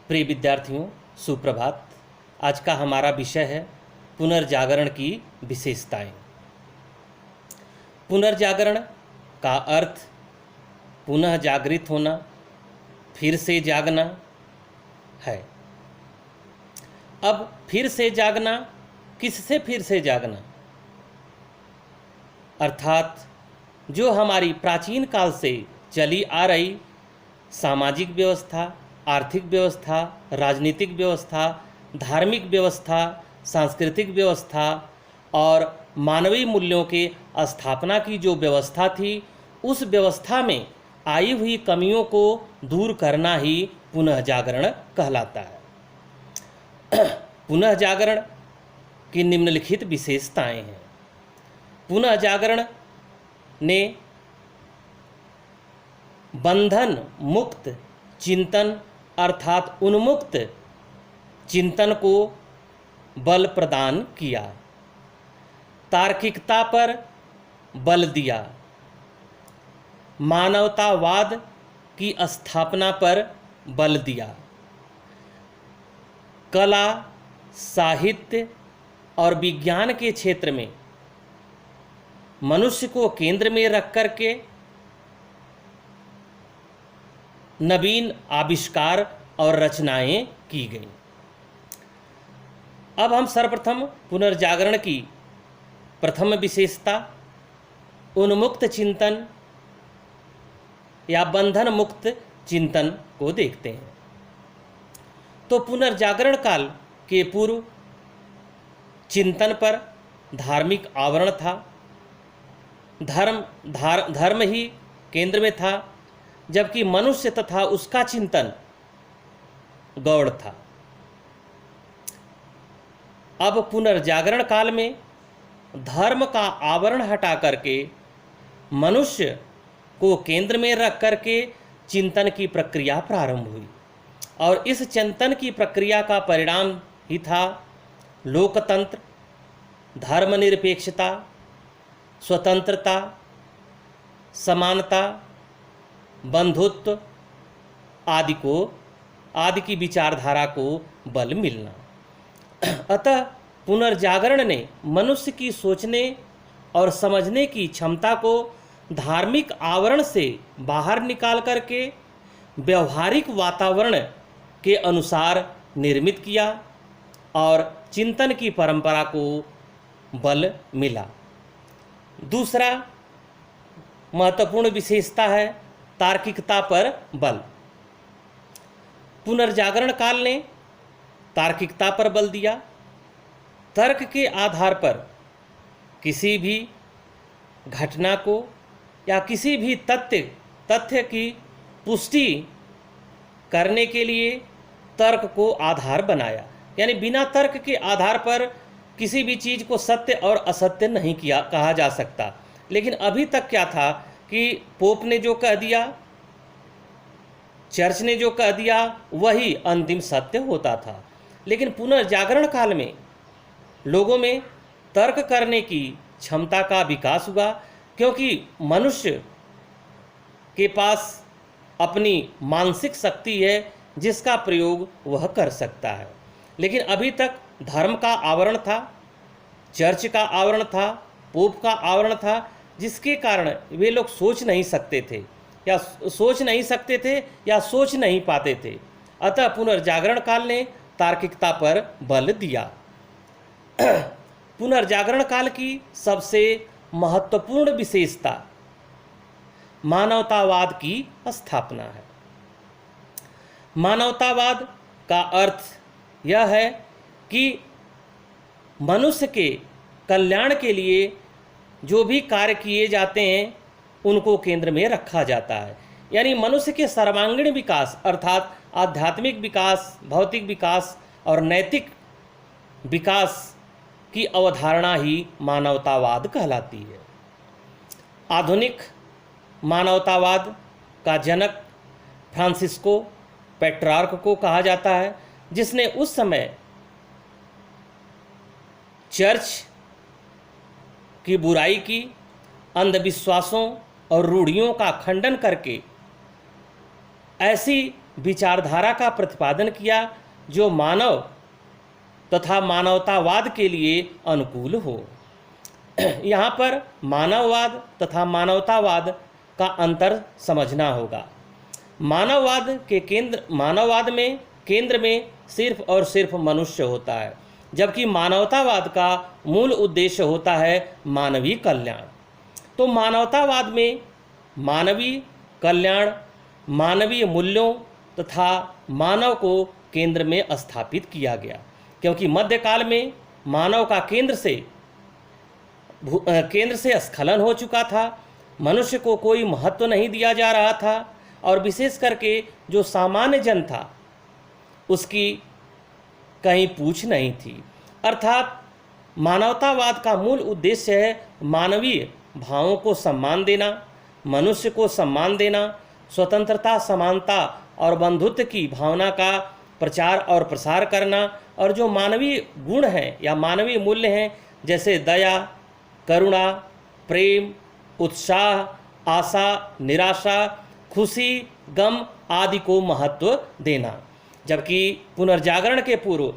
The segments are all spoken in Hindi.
प्रिय विद्यार्थियों, सुप्रभात। आज का हमारा विषय है पुनर्जागरण की विशेषताएं। पुनर्जागरण का अर्थ पुनः जागृत होना, फिर से जागना है। अब फिर से जागना, किससे फिर से जागना? अर्थात जो हमारी प्राचीन काल से चली आ रही सामाजिक व्यवस्था, आर्थिक व्यवस्था, राजनीतिक व्यवस्था, धार्मिक व्यवस्था, सांस्कृतिक व्यवस्था और मानवीय मूल्यों के स्थापना की जो व्यवस्था थी, उस व्यवस्था में आई हुई कमियों को दूर करना ही पुनः जागरण कहलाता है। पुनः जागरण की निम्नलिखित विशेषताएं हैं। पुनः जागरण ने बंधन मुक्त चिंतन अर्थात उन्मुक्त चिंतन को बल प्रदान किया, तार्किकता पर बल दिया, मानवतावाद की स्थापना पर बल दिया, कला, साहित्य और विज्ञान के क्षेत्र में मनुष्य को केंद्र में रख करके नवीन आविष्कार और रचनाएं की गईं। अब हम सर्वप्रथम पुनर्जागरण की प्रथम विशेषता उन्मुक्त चिंतन या बंधन मुक्त चिंतन को देखते हैं। तो पुनर्जागरण काल के पूर्व चिंतन पर धार्मिक आवरण था। धर्म ही केंद्र में था, जबकि मनुष्य तथा उसका चिंतन गौण था। अब पुनर्जागरण काल में धर्म का आवरण हटा करके मनुष्य को केंद्र में रख करके चिंतन की प्रक्रिया प्रारंभ हुई, और इस चिंतन की प्रक्रिया का परिणाम ही था लोकतंत्र, धर्मनिरपेक्षता, स्वतंत्रता, समानता, बंधुत्व आदि की विचारधारा को बल मिलना। अतः पुनर्जागरण ने मनुष्य की सोचने और समझने की क्षमता को धार्मिक आवरण से बाहर निकाल करके व्यवहारिक वातावरण के अनुसार निर्मित किया और चिंतन की परंपरा को बल मिला। दूसरा महत्वपूर्ण विशेषता है तार्किकता पर बल। पुनर्जागरण काल ने तार्किकता पर बल दिया। तर्क के आधार पर किसी भी घटना को या किसी भी तथ्य की पुष्टि करने के लिए तर्क को आधार बनाया। यानी बिना तर्क के आधार पर किसी भी चीज़ को सत्य और असत्य नहीं कहा जा सकता। लेकिन अभी तक क्या था कि पोप ने जो कह दिया, चर्च ने जो कह दिया, वही अंतिम सत्य होता था। लेकिन पुनर्जागरण काल में लोगों में तर्क करने की क्षमता का विकास हुआ, क्योंकि मनुष्य के पास अपनी मानसिक शक्ति है जिसका प्रयोग वह कर सकता है। लेकिन अभी तक धर्म का आवरण था, चर्च का आवरण था, पोप का आवरण था, जिसके कारण वे लोग सोच नहीं सकते थे या सोच नहीं पाते थे। अतः पुनर्जागरण काल ने तार्किकता पर बल दिया। पुनर्जागरण काल की सबसे महत्वपूर्ण विशेषता मानवतावाद की स्थापना है। मानवतावाद का अर्थ यह है कि मनुष्य के कल्याण के लिए जो भी कार्य किए जाते हैं उनको केंद्र में रखा जाता है। यानी मनुष्य के सर्वांगीण विकास अर्थात आध्यात्मिक विकास, भौतिक विकास और नैतिक विकास की अवधारणा ही मानवतावाद कहलाती है। आधुनिक मानवतावाद का जनक फ्रांसिस्को पेट्रार्क को कहा जाता है, जिसने उस समय चर्च की बुराई की, अंधविश्वासों और रूढ़ियों का खंडन करके ऐसी विचारधारा का प्रतिपादन किया जो मानव तथा मानवतावाद के लिए अनुकूल हो। यहाँ पर मानववाद तथा मानवतावाद का अंतर समझना होगा। मानववाद में केंद्र में सिर्फ और सिर्फ मनुष्य होता है, जबकि मानवतावाद का मूल उद्देश्य होता है मानवीय कल्याण। तो मानवतावाद में मानवीय कल्याण, मानवीय मूल्यों तथा मानव को केंद्र में स्थापित किया गया, क्योंकि मध्यकाल में मानव का केंद्र से स्खलन हो चुका था। मनुष्य को कोई महत्व नहीं दिया जा रहा था और विशेष करके जो सामान्य जन था उसकी कहीं पूछ नहीं थी। अर्थात मानवतावाद का मूल उद्देश्य है मानवीय भावों को सम्मान देना, मनुष्य को सम्मान देना, स्वतंत्रता, समानता और बंधुत्व की भावना का प्रचार और प्रसार करना, और जो मानवीय गुण हैं या मानवीय मूल्य हैं जैसे दया, करुणा, प्रेम, उत्साह, आशा, निराशा, खुशी, गम आदि को महत्व देना। जबकि पुनर्जागरण के पूर्व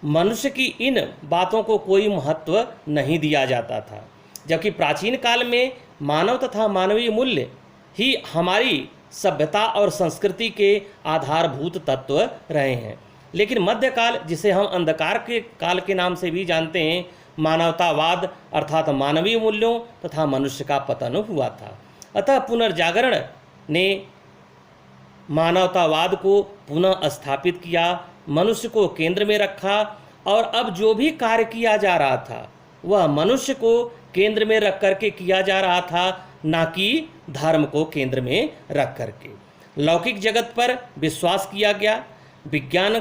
मनुष्य की इन बातों को कोई महत्व नहीं दिया जाता था, जबकि प्राचीन काल में मानव तथा मानवीय मूल्य ही हमारी सभ्यता और संस्कृति के आधारभूत तत्व रहे हैं। लेकिन मध्यकाल, जिसे हम अंधकार के काल के नाम से भी जानते हैं, मानवतावाद अर्थात मानवीय मूल्यों तथा मनुष्य का पतन हुआ था। अतः पुनर्जागरण ने मानवतावाद को पुनः स्थापित किया, मनुष्य को केंद्र में रखा, और अब जो भी कार्य किया जा रहा था वह मनुष्य को केंद्र में रख करके किया जा रहा था, ना कि धर्म को केंद्र में रख करके। लौकिक जगत पर विश्वास किया गया, विज्ञान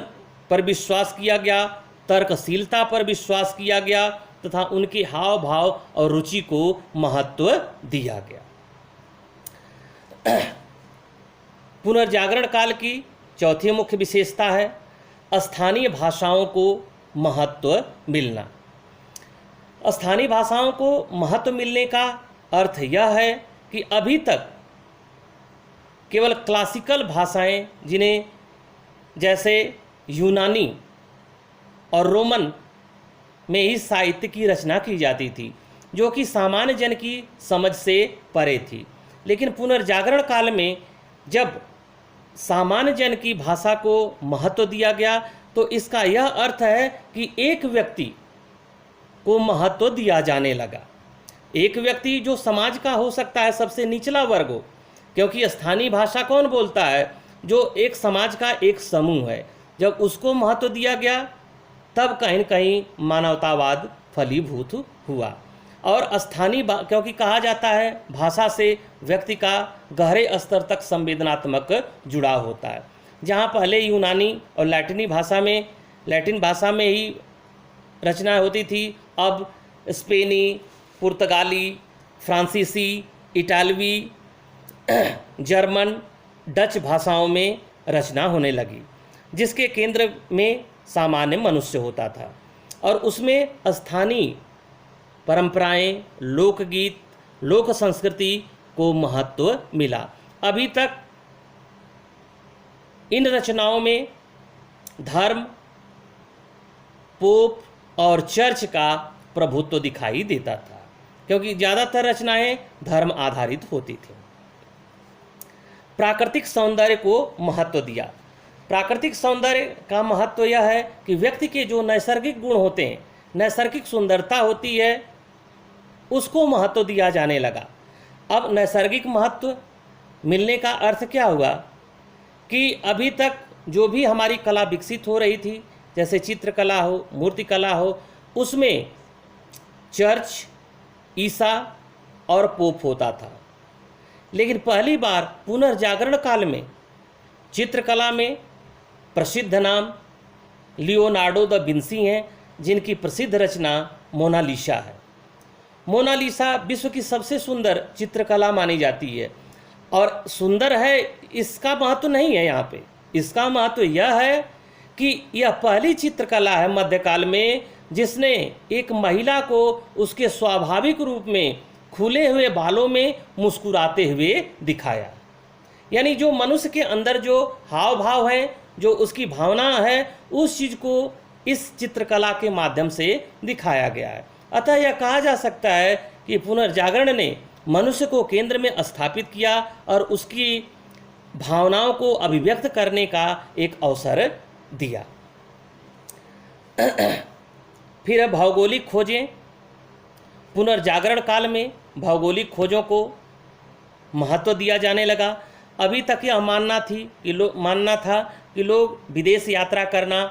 पर विश्वास किया गया, तर्कशीलता पर विश्वास किया गया तथा उनके हाव भाव और रुचि को महत्व दिया गया। पुनर्जागरण काल की चौथी मुख्य विशेषता है स्थानीय भाषाओं को महत्व मिलना। स्थानीय भाषाओं को महत्व मिलने का अर्थ यह है कि अभी तक केवल क्लासिकल भाषाएं, जिन्हें जैसे यूनानी और रोमन में ही साहित्य की रचना की जाती थी, जो कि सामान्य जन की समझ से परे थी। लेकिन पुनर्जागरण काल में जब सामान्य जन की भाषा को महत्व दिया गया, तो इसका यह अर्थ है कि एक व्यक्ति को महत्व दिया जाने लगा। एक व्यक्ति जो समाज का हो सकता है सबसे निचला वर्ग हो, क्योंकि स्थानीय भाषा कौन बोलता है? जो एक समाज का एक समूह है। जब उसको महत्व दिया गया तब कहीं न कहीं मानवतावाद फलीभूत हुआ। और क्योंकि कहा जाता है भाषा से व्यक्ति का गहरे स्तर तक संवेदनात्मक जुड़ाव होता है। जहाँ पहले यूनानी और लैटिन भाषा में ही रचना होती थी, अब स्पेनी, पुर्तगाली, फ्रांसीसी, इटालवी, जर्मन, डच भाषाओं में रचना होने लगी, जिसके केंद्र में सामान्य मनुष्य होता था और उसमें स्थानीय परंपराएं, लोकगीत, लोक संस्कृति को महत्व मिला। अभी तक इन रचनाओं में धर्म, पोप और चर्च का प्रभुत्व दिखाई देता था, क्योंकि ज़्यादातर रचनाएं धर्म आधारित होती थी। प्राकृतिक सौंदर्य को महत्व दिया। प्राकृतिक सौंदर्य का महत्व यह है कि व्यक्ति के जो नैसर्गिक गुण होते हैं, नैसर्गिक सुंदरता होती है, उसको महत्व दिया जाने लगा। अब नैसर्गिक महत्व मिलने का अर्थ क्या हुआ कि अभी तक जो भी हमारी कला विकसित हो रही थी, जैसे चित्रकला हो, मूर्तिकला हो, उसमें चर्च, ईसा और पोप होता था। लेकिन पहली बार पुनर्जागरण काल में चित्रकला में प्रसिद्ध नाम लियोनार्डो द विंसी हैं, जिनकी प्रसिद्ध रचना मोनालिसा है। मोनालिसा विश्व की सबसे सुंदर चित्रकला मानी जाती है। और सुंदर है इसका महत्व नहीं है यहाँ पे, इसका महत्व यह है कि यह पहली चित्रकला है मध्यकाल में जिसने एक महिला को उसके स्वाभाविक रूप में खुले हुए बालों में मुस्कुराते हुए दिखाया। यानी जो मनुष्य के अंदर जो हाव भाव है, जो उसकी भावना है, उस चीज़ को इस चित्रकला के माध्यम से दिखाया गया है। अतः यह कहा जा सकता है कि पुनर्जागरण ने मनुष्य को केंद्र में स्थापित किया और उसकी भावनाओं को अभिव्यक्त करने का एक अवसर दिया। फिर भौगोलिक खोजें। पुनर्जागरण काल में भौगोलिक खोजों को महत्व दिया जाने लगा। अभी तक यह मानना था कि लोग विदेश यात्रा करना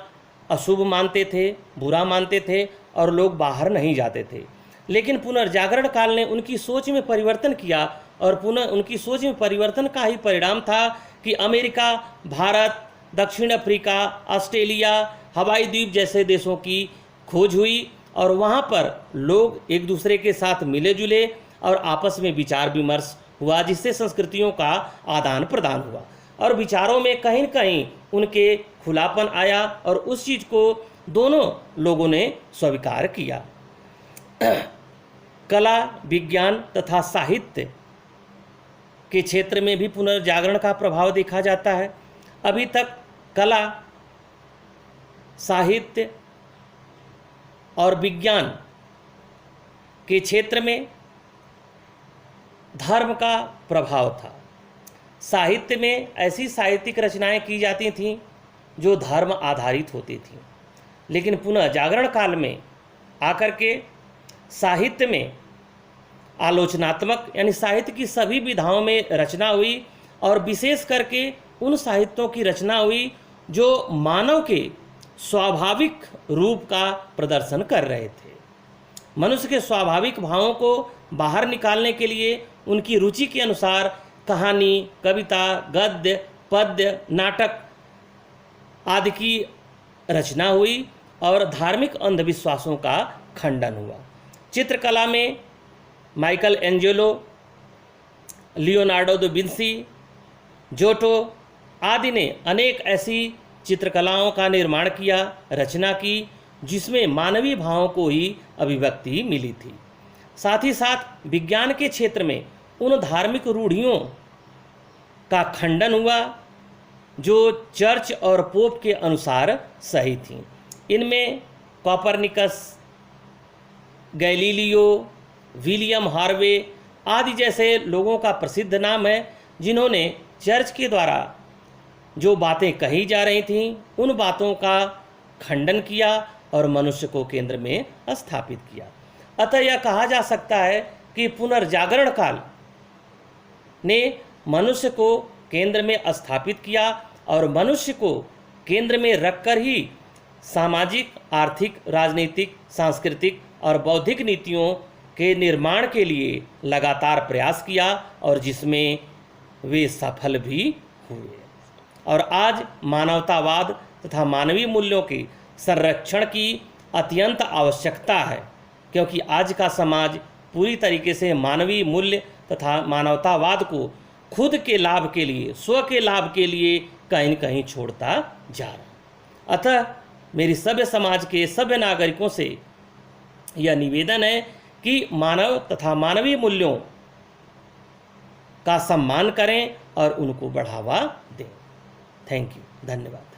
अशुभ मानते थे, बुरा मानते थे और लोग बाहर नहीं जाते थे। लेकिन पुनर्जागरण काल ने उनकी सोच में परिवर्तन किया और उनकी सोच में परिवर्तन का ही परिणाम था कि अमेरिका, भारत, दक्षिण अफ्रीका, ऑस्ट्रेलिया, हवाई द्वीप जैसे देशों की खोज हुई और वहाँ पर लोग एक दूसरे के साथ मिले जुले और आपस में विचार विमर्श हुआ, जिससे संस्कृतियों का आदान प्रदान हुआ और विचारों में कहीं न कहीं उनके खुलापन आया और उस चीज़ को दोनों लोगों ने स्वीकार किया। कला, विज्ञान तथा साहित्य के क्षेत्र में भी पुनर्जागरण का प्रभाव देखा जाता है। अभी तक कला, साहित्य और विज्ञान के क्षेत्र में धर्म का प्रभाव था। साहित्य में ऐसी साहित्यिक रचनाएं की जाती थीं जो धर्म आधारित होती थीं, लेकिन पुनः जागरण काल में आकर के साहित्य में आलोचनात्मक यानी साहित्य की सभी विधाओं में रचना हुई और विशेष करके उन साहित्यों की रचना हुई जो मानव के स्वाभाविक रूप का प्रदर्शन कर रहे थे। मनुष्य के स्वाभाविक भावों को बाहर निकालने के लिए उनकी रुचि के अनुसार कहानी, कविता, गद्य, पद्य, नाटक आदि की रचना हुई और धार्मिक अंधविश्वासों का खंडन हुआ। चित्रकला में Michael Angelo, Leonardo da Vinci, Johto आदि ने अनेक ऐसी चित्रकलाओं का निर्माण किया, रचना की, जिसमें मानवीय भावों को ही अभिव्यक्ति मिली थी। साथ ही साथ विज्ञान के क्षेत्र में उन धार्मिक रूढ़ियों का खंडन हुआ जो चर्च और पोप के अनुसार सही थीं। इनमें कोपरनिकस, गैलीलियो, विलियम हार्वे आदि जैसे लोगों का प्रसिद्ध नाम है, जिन्होंने चर्च के द्वारा जो बातें कही जा रही थीं उन बातों का खंडन किया और मनुष्य को केंद्र में स्थापित किया। अतः यह कहा जा सकता है कि पुनर्जागरण काल ने मनुष्य को केंद्र में स्थापित किया और मनुष्य को केंद्र में रखकर ही सामाजिक, आर्थिक, राजनीतिक, सांस्कृतिक और बौद्धिक नीतियों के निर्माण के लिए लगातार प्रयास किया और जिसमें वे सफल भी हुए। और आज मानवतावाद तथा मानवीय मूल्यों के संरक्षण की अत्यंत आवश्यकता है, क्योंकि आज का समाज पूरी तरीके से मानवीय मूल्य तथा मानवतावाद को खुद के लाभ के लिए, स्व के लाभ के लिए कहीं न कहीं छोड़ता जा रहा। अतः मेरी सभ्य समाज के सभ्य नागरिकों से यह निवेदन है कि मानव तथा मानवीय मूल्यों का सम्मान करें और उनको बढ़ावा दें। थैंक यू, धन्यवाद।